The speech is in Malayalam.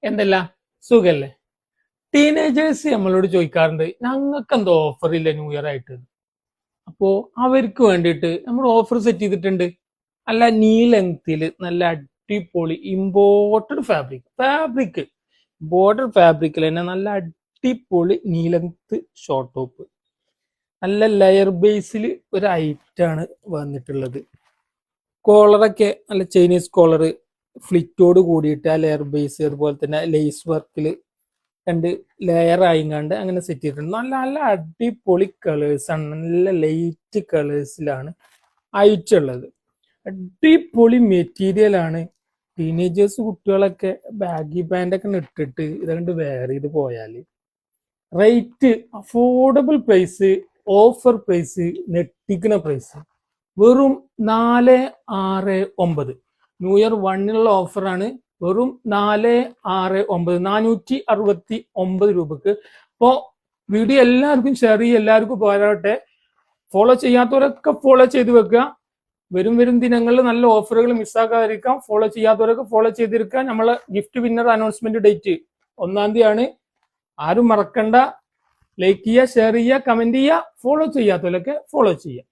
എന്തല്ല സുഖല്ലേ? ടീനേജേഴ്സ് നമ്മളോട് ചോദിക്കാറുണ്ട് ഞങ്ങൾക്ക് എന്തോ ഓഫർ ഇല്ല ന്യൂ ഇയർ ആയിട്ട്. അപ്പോ അവർക്ക് വേണ്ടിയിട്ട് നമ്മൾ ഓഫർ സെറ്റ് ചെയ്തിട്ടുണ്ട്. അല്ല നീ ലെങ്തില് നല്ല അടിപൊളി ഇമ്പോർട്ടഡ് ഫാബ്രിക് ബോർഡർ ഫാബ്രിക്കിൽ തന്നെ നല്ല അടിപൊളി നീ ലെങ്ത് ഷോർട്ട് ടോപ്പ് നല്ല ലെയർ ബേസിൽ ഒരു ഐറ്റാണ് വന്നിട്ടുള്ളത്. കോളറൊക്കെ നല്ല ചൈനീസ് കോളർ ഫ്ലിറ്റോട് കൂടിയിട്ട് ആ ലെയർ ബേസ് അതുപോലെ തന്നെ ലേസ് വർക്കിൽ രണ്ട് ലെയർ ആയിങ്ങാണ്ട് അങ്ങനെ സെറ്റ് ചെയ്തിട്ടുണ്ട്. നല്ല നല്ല അടിപൊളി കളേഴ്സ് ആണ്, നല്ല ലൈറ്റ് കളേഴ്സിലാണ് അയച്ചുള്ളത്. അടിപൊളി മെറ്റീരിയൽ ആണ്. ടീനേജേഴ്സ് കുട്ടികളൊക്കെ ബാഗി പാൻ്റൊക്കെ ഇട്ടിട്ട് ഇതുകൊണ്ട് വെയർ ചെയ്ത് പോയാൽ rate affordable price, offer price, നെട്ടിക്കുന്ന പ്രൈസ് വെറും 469. ന്യൂ ഇയർ വണ്ണിനുള്ള ഓഫറാണ്. വെറും 469 469 രൂപക്ക്. അപ്പോൾ വീഡിയോ എല്ലാവർക്കും ഷെയർ ചെയ്യുക, എല്ലാവർക്കും പോരാട്ടെ. ഫോളോ ചെയ്യാത്തവരൊക്കെ ഫോളോ ചെയ്ത് വെക്കുക. വരും ദിനങ്ങളിൽ നല്ല ഓഫറുകൾ മിസ്സാക്കാതിരിക്കാം. ഫോളോ ചെയ്യാത്തവരൊക്കെ ഫോളോ ചെയ്തിരിക്കുക. നമ്മളെ ഗിഫ്റ്റ് വിന്നർ അനൗൺസ്മെന്റ് ഡേറ്റ് 1-ാം തീയതിയാണ്. ആരും മറക്കണ്ട. ലൈക്ക് ചെയ്യുക, ഷെയർ ചെയ്യുക, കമന്റ് ചെയ്യുക. ഫോളോ ചെയ്യാത്തവരൊക്കെ ഫോളോ ചെയ്യുക.